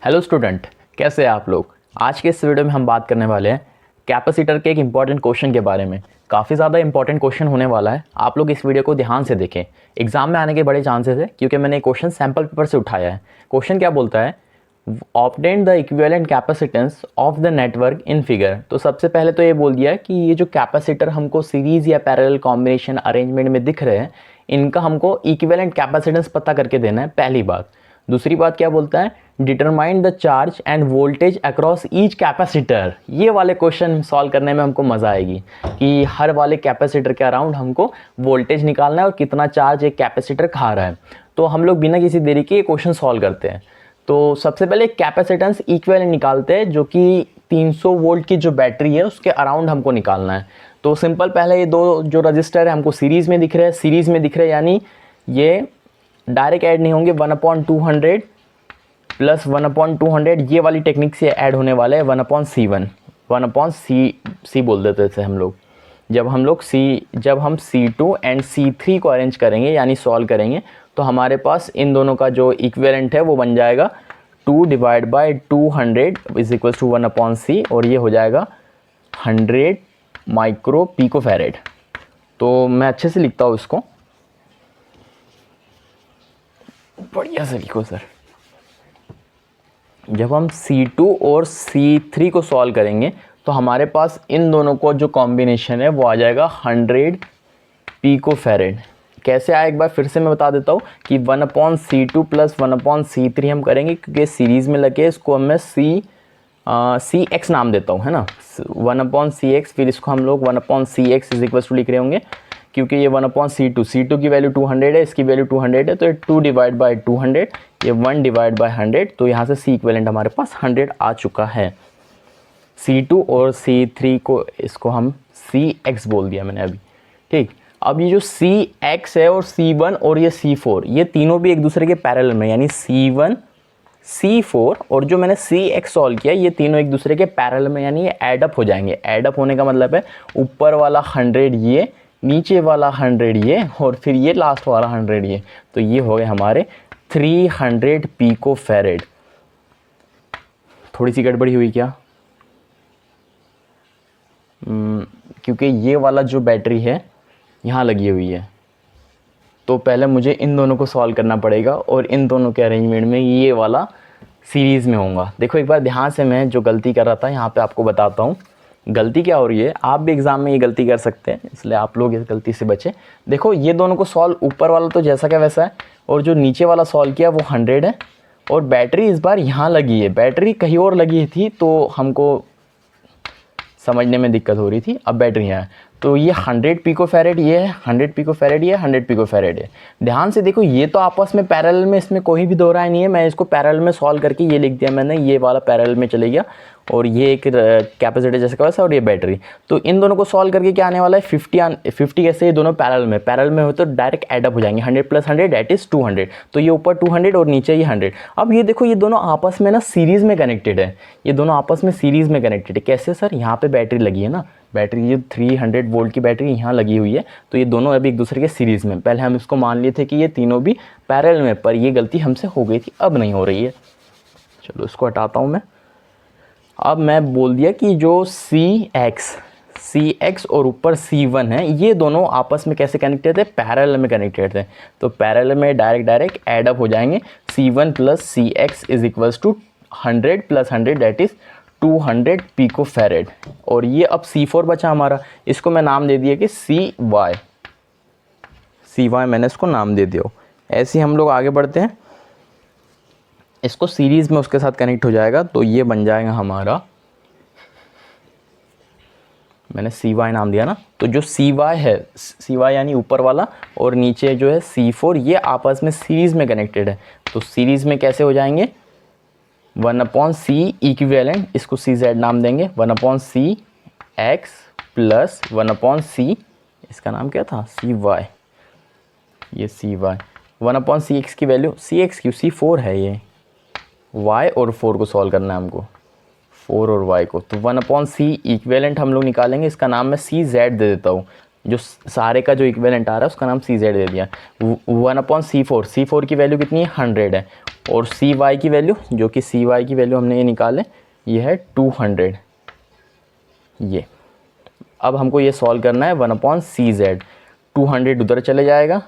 Hello student, कैसे हैं आप लोग। आज के इस वीडियो में हम बात करने वाले हैं कैपेसिटर के एक इम्पॉर्टेंट क्वेश्चन के बारे में। काफ़ी ज़्यादा इंपॉर्टेंट क्वेश्चन होने वाला है, आप लोग इस वीडियो को ध्यान से देखें। एग्जाम में आने के बड़े चांसेस है क्योंकि मैंने क्वेश्चन सैम्पल पेपर से उठाया है। क्वेश्चन क्या बोलता है, obtain the equivalent capacitance of the network in figure. तो सबसे पहले तो ये बोल दिया है कि ये जो कैपेसिटर हमको सीरीज़ या पैरेलल कॉम्बिनेशन अरेंजमेंट में दिख रहे हैं, इनका हमको इक्विवेलेंट कैपेसिटेंस पता करके देना है, पहली बात। दूसरी बात क्या बोलता है, determine the charge end voltage across each capacitor. ये वाले क्वेश्चन सॉल्व करने में हमको मज़ा आएगी कि हर वाले कैपेसिटर के अराउंड हमको वोल्टेज निकालना है और कितना चार्ज एक कैपेसिटर खा रहा है। तो हम लोग बिना किसी देरी के ये क्वेश्चन सॉल्व करते हैं। तो सबसे पहले कैपेसिटेंस इक्विवेलेंट निकालते हैं, जो कि 300 वोल्ट की जो बैटरी है उसके अराउंड हमको निकालना है। तो सिंपल, पहले ये दो जो रजिस्टर है हमको सीरीज़ में दिख रहे हैं, यानी ये डायरेक्ट ऐड नहीं होंगे। 1/200 प्लस 1/200 ये वाली टेक्निक से ऐड होने वाले हैं 1/C1, 1/C बोल देते थे हम लोग। जब हम C2 एंड C3 को अरेंज करेंगे यानी सॉल्व करेंगे, तो हमारे पास इन दोनों का जो इक्विवेलेंट है वो बन जाएगा 2/200 इज इक्वल टू 1/C, और ये हो जाएगा 100 माइक्रो पिकोफैरेड। तो मैं अच्छे से लिखता हूँ इसको, बढ़िया से लिखो सर। जब हम C2 और C3 को सॉल्व करेंगे तो हमारे पास इन दोनों को जो कॉम्बिनेशन है वो आ जाएगा 100 पिकोफैरेड। कैसे आया एक बार फिर से मैं बता देता हूँ कि 1/C2 प्लस 1/C3 हम करेंगे क्योंकि सीरीज़ में लगे, इसको मैं CX नाम देता हूँ, है ना। 1/CX, फिर इसको हम लोग 1/CX इज इक्वल टू लिख रहे होंगे क्योंकि ये 1/C2 की वैल्यू 200 है, इसकी वैल्यू 200 है, तो ये 2/200, ये 1/100। तो यहाँ से C इक्विवेलेंट हमारे पास 100 आ चुका है। C2 और C3 को इसको हम CX बोल दिया मैंने अभी, ठीक। अब ये जो CX है और C1 और ये C4, ये तीनों भी एक दूसरे के पैरेलल में, यानी C1 C4 और जो मैंने CX सॉल्व किया, ये तीनों एक दूसरे के पैरेलल में, यानी ये एडअप हो जाएंगे। एडअप होने का मतलब है ऊपर वाला 100 ये, नीचे वाला 100 ये, और फिर ये लास्ट वाला 100 ये। तो ये हो गए हमारे 300 पिकोफैरेड। थोड़ी सी गड़बड़ी हुई क्या? क्योंकि ये वाला जो बैटरी है यहाँ लगी हुई है, तो पहले मुझे इन दोनों को सॉल्व करना पड़ेगा और इन दोनों के अरेंजमेंट में ये वाला सीरीज़ में होगा। देखो एक बार ध्यान से, मैं जो गलती कर रहा था यहाँ पे आपको बताता हूँ गलती क्या हो रही है। आप भी एग्ज़ाम में ये गलती कर सकते हैं, इसलिए आप लोग इस गलती से बचें। देखो ये दोनों को सॉल्व, ऊपर वाला तो जैसा का वैसा है और जो नीचे वाला सॉल्व किया वो 100 है, और बैटरी इस बार यहाँ लगी है, बैटरी कहीं और लगी थी तो हमको समझने में दिक्कत हो रही थी। अब बैटरी यहाँ है, तो ये 100 पिकोफैरेड ये है, 100 पिकोफैरेड ये, 100 पिकोफैरेड है। ध्यान से देखो, ये तो आपस में पैरेलल में, इसमें कोई भी दोहराया नहीं है। मैं इसको पैरेलल में सॉल्व करके ये लिख दिया मैंने, ये वाला पैरेलल में चले गया, और ये एक कैपेसिटर जैसे का वैसा, और ये बैटरी। तो इन दोनों को सॉल्व करके क्या आने वाला है, 50 कैसे, ये दोनों पैरेलल में हो तो डायरेक्ट एडअप हो जाएंगे। 100 प्लस 100 दैट इज़ 200। तो ये ऊपर 200 और नीचे ये 100। अब ये देखो, ये दोनों आपस में ना सीरीज़ में कनेक्टेड है, ये दोनों आपस में सीरीज़ में कनेक्टेड है। कैसे सर? यहाँ पे बैटरी लगी है ना, बैटरी ये 300 वोल्ट की बैटरी यहाँ लगी हुई है, तो ये दोनों अभी एक दूसरे के सीरीज़ में। पहले हम इसको मान लिए थे कि ये तीनों भी पैरेलल में, पर ये गलती हमसे हो गई थी, अब नहीं हो रही है। चलो इसको हटाता हूँ मैं। अब मैं बोल दिया कि जो CX और ऊपर C1 है, ये दोनों आपस में कैसे कनेक्टेड थे, पैरेलल में कनेक्टेड थे। तो पैरेलल में डायरेक्ट एडअप हो जाएंगे। C1 plus CX is equals to 100 plus 100 that is 200 picofarad. और ये अब C4 बचा हमारा, इसको मैं नाम दे दिया कि CY मैंने इसको नाम दे दिया। ऐसे ही हम लोग आगे बढ़ते हैं, इसको सीरीज़ में उसके साथ कनेक्ट हो जाएगा, तो ये बन जाएगा हमारा, मैंने CY नाम दिया ना, तो जो CY है, CY यानी ऊपर वाला, और नीचे जो है C4, ये आपस में सीरीज़ में कनेक्टेड है। तो सीरीज़ में कैसे हो जाएंगे, 1/C इक्विवेलेंट, इसको CZ नाम देंगे, 1/CX प्लस 1/C, इसका नाम क्या था, CY, ये CY। 1/CX की वैल्यू, CX क्यों, C4 है ये, Y और 4 को सॉल्व करना है हमको, 4 और Y को। तो 1/C इक्विवेलेंट हम लोग निकालेंगे, इसका नाम मैं CZ दे देता हूँ। जो सारे का जो इक्विवेलेंट आ रहा है उसका नाम CZ दे दिया। 1/C4, C4 की वैल्यू कितनी है, 100 है, और सी वाई की वैल्यू, जो कि सी वाई की वैल्यू हमने ये निकाले, ये है 200। ये अब हमको ये सॉल्व करना है 1/CZ। 200 उधर चले जाएगा,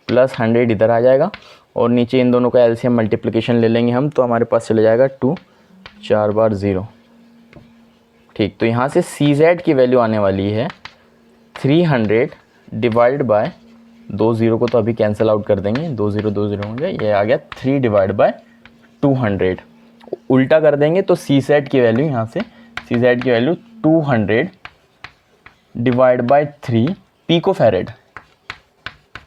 प्लस 100 इधर आ जाएगा, और नीचे इन दोनों का एलसीएम मल्टीप्लिकेशन ले लेंगे हम, तो हमारे पास चले जाएगा 2 4 बार 0। ठीक, तो यहाँ से CZ की वैल्यू आने वाली है 300 डिवाइड बाय 2 0 को तो अभी कैंसिल आउट कर देंगे, 2 0 होंगे, ये आ गया 3 डिवाइड बाय 200। उल्टा कर देंगे तो CZ की वैल्यू यहाँ से, CZ की वैल्यू 200 डिवाइड बाय 3 पिकोफैरेड।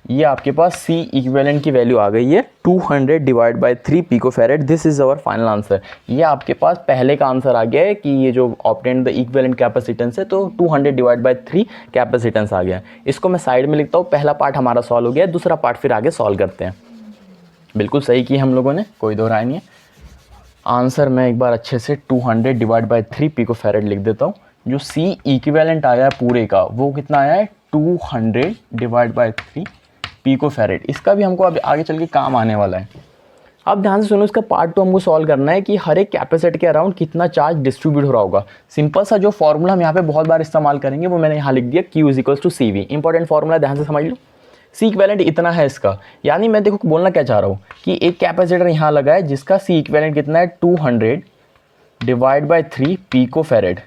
ये आपके पास C इक्विवेलेंट की वैल्यू आ गई है 200 divide by 3 picofarad. This is our final answer. ये आपके पास पहले का आंसर आ गया है कि ये जो ऑब्टेन द इक्विवेलेंट कैपेसिटेंस है, तो 200 डिवाइड बाय 3 कैपेसिटेंस आ गया। इसको मैं साइड में लिखता हूँ, पहला पार्ट हमारा सॉल्व हो गया, दूसरा पार्ट फिर आगे सॉल्व करते हैं। बिल्कुल सही किया हम लोगों ने, कोई दो राय नहीं है। आंसर मैं एक बार अच्छे से 200 डिवाइड बाय 3 पिकोफैरेड लिख देता हूँ। जो C इक्विवेलेंट आया है पूरे का, वो कितना आया है 200 डिवाइड बाय 3 पिकोफैरेड। इसका भी हमको अब आगे चल के काम आने वाला है। अब ध्यान से सुनो, इसका पार्ट तो हमको सॉल्व करना है कि हर एक कैपेसिटर के अराउंड कितना चार्ज डिस्ट्रीब्यूट हो रहा होगा। सिंपल सा जो फॉर्मूला हम यहाँ पे बहुत बार इस्तेमाल करेंगे, वो मैंने यहाँ लिख दिया, Q = CV। इंपॉर्टेंट फॉर्मूला, ध्यान से समझ लो। C इक्विवेलेंट इतना है इसका, यानी मैं देखो बोलना क्या चाह रहा हूँ कि एक कैपेसिटर यहाँ लगा है जिसका C इक्विवेलेंट कितना है 200 डिवाइड बाय 3 पिकोफैरेड।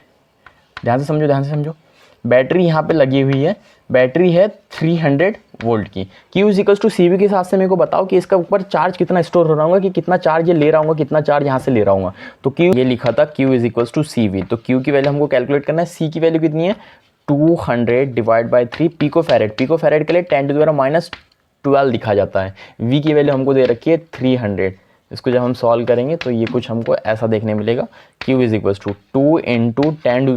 ध्यान से समझो, ध्यान से समझो। बैटरी यहाँ पे लगी हुई है, बैटरी है 300 वोल्ट की। Q = CV के हिसाब से मेरे को बताओ कि इसका ऊपर चार्ज कितना स्टोर हो रहा होगा, कि कितना चार्ज ये ले रहा हूँ, कितना चार्ज यहाँ से ले रहा हूँ। तो Q ये लिखा था Q = CV, तो Q की वैल्यू हमको कैलकुलेट करना है। C की वैल्यू कितनी है 200 डिवाइड बाय 3 पिकोफैरेड। पिकोफैरेड के लिए 10⁻⁻12 लिखा जाता है। V की वैल्यू हमको दे रखी है 300। इसको जब हम सॉल्व करेंगे तो ये कुछ हमको ऐसा देखने मिलेगा, Q = 2 × 10⁴ ×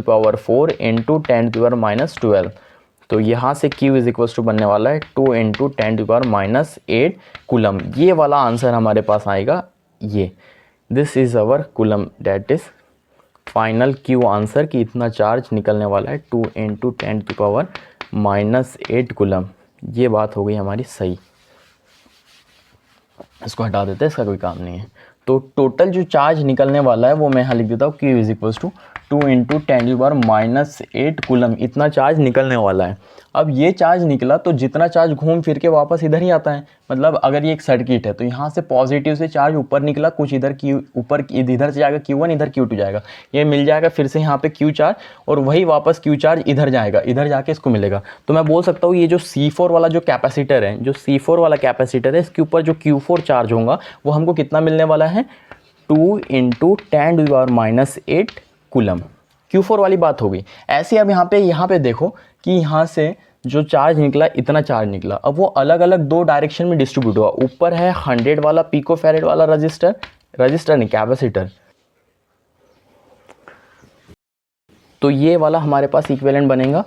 10⁻12। तो यहाँ से Q = बनने वाला है 2 × 10⁻8 कूलम। ये वाला आंसर हमारे पास आएगा ये। This is our coulomb, that is final Q answer कि इतना चार्ज निकलने वाला है 2 × 10⁻8 कूलम। ये बात हो गई हमारी सही। इसको हटा देते हैं, इसका कोई काम नहीं है। तो टोटल जो चार्ज निकलने वाला है वो मैं यहाँ लिख देता हूँ, Q = 2 × 10⁻8 कूलम। इतना चार्ज निकलने वाला है। अब ये चार्ज निकला तो जितना चार्ज घूम फिर के वापस इधर ही आता है। मतलब अगर ये एक सर्किट है तो यहाँ से पॉजिटिव से चार्ज ऊपर निकला, कुछ इधर ऊपर इधर से जाएगा Q1, इधर Q2 जाएगा, ये मिल जाएगा फिर से यहाँ पे Q चार्ज, और वही वापस Q चार्ज इधर जाएगा, इधर जाके इसको मिलेगा। तो मैं बोल सकता हूँ ये जो C4 वाला जो कैपेसिटर है, जो C4 वाला कैपेसिटर है, इसके ऊपर जो Q4 चार्ज होगा वो हमको कितना मिलने वाला है 2 × 10⁻8 कूलम। Q4 वाली बात हो गई। ऐसे अब यहाँ पे देखो कि यहाँ से जो चार्ज निकला, इतना चार्ज निकला, अब वो अलग अलग दो डायरेक्शन में डिस्ट्रीब्यूट हुआ। ऊपर है 100 वाला पिकोफैरेड वाला रजिस्टर नहीं, कैपेसिटर। तो ये वाला हमारे पास इक्विवेलेंट बनेगा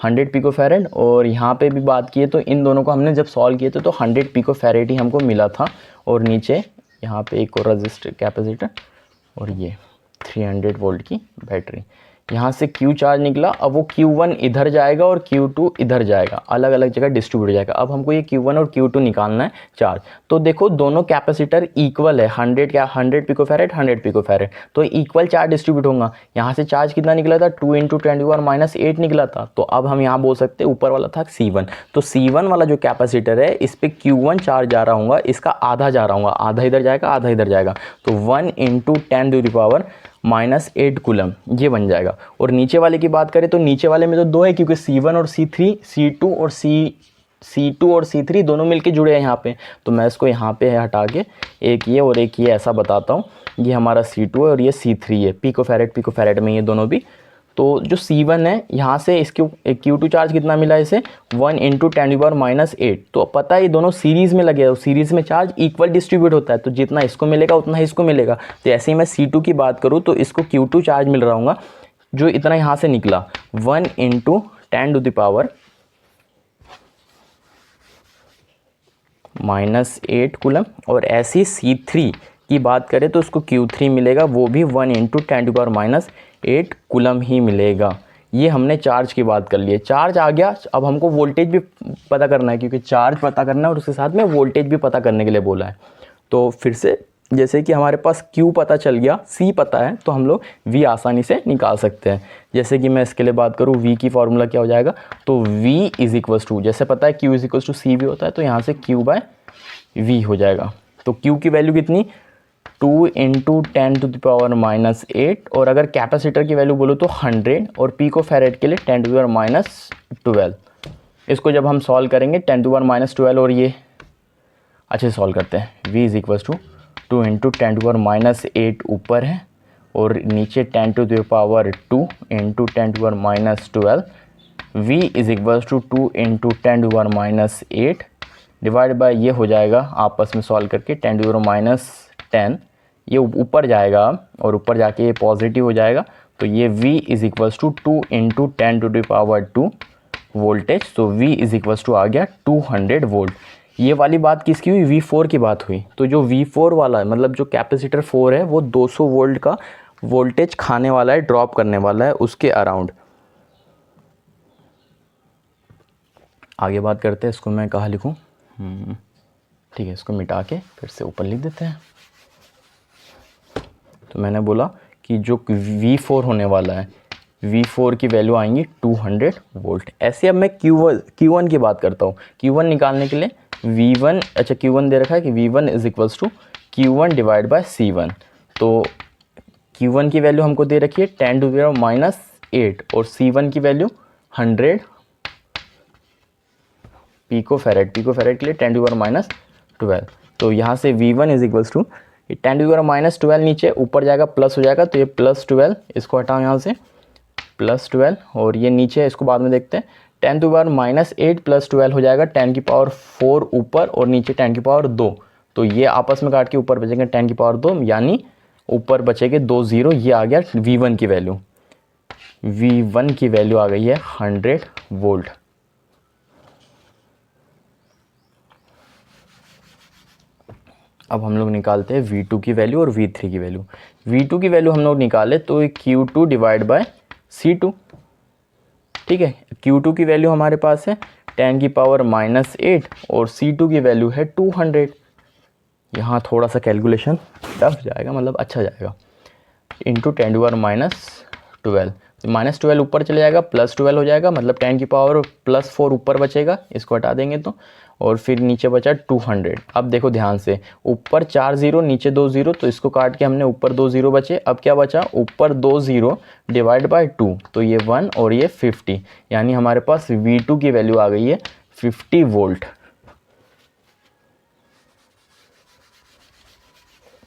100 पिकोफैरेड। और यहाँ पे भी बात किए तो इन दोनों को हमने जब सॉल्व किए थे तो 100 पिकोफैरेड ही हमको मिला था। और नीचे यहाँ पे एक और रजिस्टर कैपेसिटर, और ये 300 वोल्ट की बैटरी। यहाँ से Q चार्ज निकला, अब वो Q1 इधर जाएगा और Q2 इधर जाएगा, अलग अलग जगह डिस्ट्रीब्यूट हो जाएगा। अब हमको ये Q1 और Q2 निकालना है चार्ज। तो देखो दोनों कैपेसिटर इक्वल है, 100 पिकोफैरेड 100 पिकोफैरेड, तो इक्वल चार्ज डिस्ट्रीब्यूट होगा। यहाँ से चार्ज कितना निकला था 2 × 10⁻8 निकला था। तो अब हम यहाँ बोल सकते हैं ऊपर वाला था C1, तो C1 वाला जो कैपेसिटर है इस पर Q1 चार्ज जा रहा होगा, इसका आधा जा रहा होगा, आधा इधर जाएगा आधा इधर जाएगा, तो 1 × 10⁻8 कूलम ये बन जाएगा। और नीचे वाले की बात करें तो नीचे वाले में तो दो है, क्योंकि C1 और C3, C2 और C3 दोनों मिलके जुड़े हैं यहाँ पे। तो मैं इसको यहाँ पे हटा के एक ये और एक ये ऐसा बताता हूँ, ये हमारा C2 है और ये C3 है, पिकोफैरेड में ये दोनों भी। तो जो C1 है यहाँ से इसके Q2 चार्ज कितना मिला इसे 1 × 10⁻8। तो पता है ये दोनों सीरीज़ में लगे हैं, सीरीज़ में चार्ज इक्वल डिस्ट्रीब्यूट होता है, तो जितना इसको मिलेगा उतना ही इसको मिलेगा। तो ऐसे ही मैं C2 की बात करूँ तो इसको Q2 चार्ज मिल रहा होगा, जो इतना यहाँ से निकला 1 × 10⁻8 कूलम। और ऐसी C3 की बात करें तो उसको Q3 मिलेगा, वो भी 1 × 10⁻8 कूलम ही मिलेगा। ये हमने चार्ज की बात कर ली है। चार्ज आ गया, अब हमको वोल्टेज भी पता करना है, क्योंकि चार्ज पता करना है और उसके साथ में वोल्टेज भी पता करने के लिए बोला है। तो फिर से जैसे कि हमारे पास Q पता चल गया, C पता है, तो हम लोग V आसानी से निकाल सकते हैं। जैसे कि मैं इसके लिए बात करूँ, V की फॉर्मूला क्या हो जाएगा, तो V इज इक्वल्स टू, जैसे पता है Q is equals to C V होता है, तो यहाँ से Q/V हो जाएगा। तो Q की वैल्यू कितनी, 2 × 10⁻⁻8, और अगर कैपेसिटर की वैल्यू बोलो तो 100, और पिको फैरेड के लिए 10⁻12। इसको जब हम सॉल्व करेंगे 10⁻12, और ये अच्छे से सॉल्व करते हैं। V इज इक्वल्स टू 2 × 10⁻8 ऊपर है और नीचे 10⁻2 × 10⁻12। V is equals to 2 × 10⁻8 divide by, ये हो जाएगा आपस में सॉल्व करके 10⁻10, ये ऊपर जाएगा और ऊपर जाके ये पॉजिटिव हो जाएगा, तो ये V is equals to 2 × 10⁻2 voltage. तो V इज इक्वल्स टू आ गया 200 वोल्ट। ये वाली बात किसकी हुई, V4 की बात हुई। तो जो V4 वाला है, मतलब जो कैपेसिटर 4 है, वो 200 वोल्ट का वोल्टेज खाने वाला है, ड्रॉप करने वाला है उसके अराउंड। आगे बात करते हैं, इसको मैं कहाँ लिखूँ, ठीक है, इसको मिटा के फिर से ऊपर लिख देते हैं। तो मैंने बोला कि जो V4 होने वाला है, V4 की वैल्यू आएंगी 200 वोल्ट। ऐसे अब मैं Q1 की बात करता हूँ। Q1 निकालने के लिए V1, अच्छा Q1 दे रखा है कि V1 is equals to Q1 divide by C1। तो Q1 की वैल्यू हमको दे रखी है 10⁻8, और C1 की वैल्यू 100 पिको फैरेड के लिए 10⁻12। तो यहाँ से V1 इज इक्वल्स टू 10⁻12, नीचे ऊपर जाएगा प्लस हो जाएगा, तो ये +12, इसको हटाओ यहाँ से +12, और ये नीचे इसको बाद में देखते हैं। 10⁻8 + 12 हो जाएगा 10⁴ ऊपर और नीचे 10⁻2। तो ये आपस में काट के ऊपर बचेंगे 10⁻2, यानी ऊपर बचेंगे 2 0। ये आ गया V1 की वैल्यू। V1 की वैल्यू आ गई है 100 वोल्ट। अब हम लोग निकालते हैं V2 की वैल्यू और V3 की वैल्यू। V2 की वैल्यू हम लोग निकाले तो Q2 डिवाइड बाय C2, ठीक है। Q2 की वैल्यू हमारे पास है 10⁻8 और C2 की वैल्यू है 200। यहाँ थोड़ा सा कैलकुलेशन टफ जाएगा, मतलब अच्छा जाएगा, इंटू 10⁻12। -12 ऊपर चले जाएगा, +12 हो जाएगा, मतलब 10⁻+4 ऊपर बचेगा, इसको हटा देंगे तो, और फिर नीचे बचा 200। अब देखो ध्यान से, ऊपर 4 0 नीचे 2 0, तो इसको काट के हमने ऊपर 2 0 बचे। अब क्या बचा, ऊपर 2 0 डिवाइड बाय 2, तो ये 1 और ये 50, यानी हमारे पास V2 की वैल्यू आ गई है 50 वोल्ट।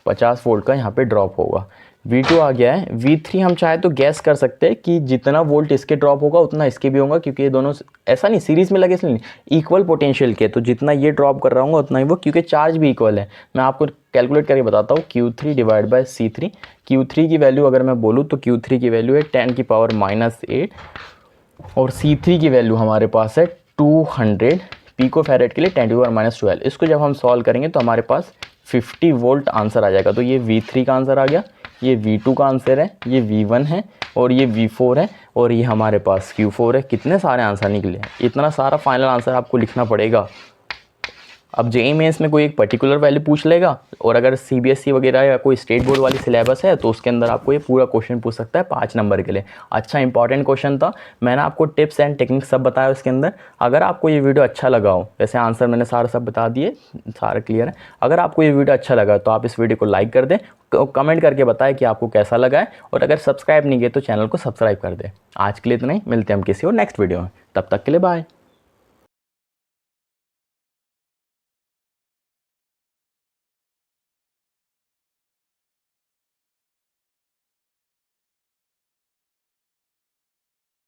50 वोल्ट का यहाँ पे ड्रॉप होगा। V2 आ गया है। V3 हम चाहे तो गैस कर सकते हैं कि जितना वोल्ट इसके ड्रॉप होगा उतना इसके भी होगा, क्योंकि ये दोनों ऐसा नहीं सीरीज में लगे, इसलिए नहीं, इक्वल पोटेंशियल के, तो जितना ये ड्रॉप कर रहा हूँ उतना ही वो, क्योंकि चार्ज भी इक्वल है। मैं आपको कैलकुलेट करके बताता हूँ, Q3 divide by C3। Q3 की वैल्यू अगर मैं बोलूँ तो Q3 की वैल्यू है 10⁻8 और C3 की वैल्यू हमारे पास है 200 पिको फैरेड के लिए 10⁻12। इसको जब हम सॉल्व करेंगे तो हमारे पास 50 वोल्ट आंसर आ जाएगा। तो ये V3 का आंसर आ गया, ये V2 का आंसर है, ये V1 है और ये V4 है, और ये हमारे पास Q4 है। कितने सारे आंसर निकले, इतना सारा फाइनल आंसर आपको लिखना पड़ेगा। अब JEE मेंस में कोई एक पर्टिकुलर वैल्यू पूछ लेगा, और अगर CBSE वगैरह या कोई स्टेट बोर्ड वाली सिलेबस है तो उसके अंदर आपको ये पूरा क्वेश्चन पूछ सकता है 5 नंबर के लिए। अच्छा इंपॉर्टेंट क्वेश्चन था, मैंने आपको टिप्स एंड टेक्निक सब बताया उसके अंदर। अगर आपको ये वीडियो अच्छा लगा हो, वैसे आंसर मैंने सारा सब बता दिए, सारा क्लियर है। अगर आपको ये वीडियो अच्छा लगा तो आप इस वीडियो को लाइक कर दें, कमेंट करके बताएं कि आपको कैसा लगा है, और अगर सब्सक्राइब नहीं किए तो चैनल को सब्सक्राइब कर दें। आज के लिए इतना ही, मिलते हैं हम किसी और नेक्स्ट वीडियो में, तब तक के लिए बाय।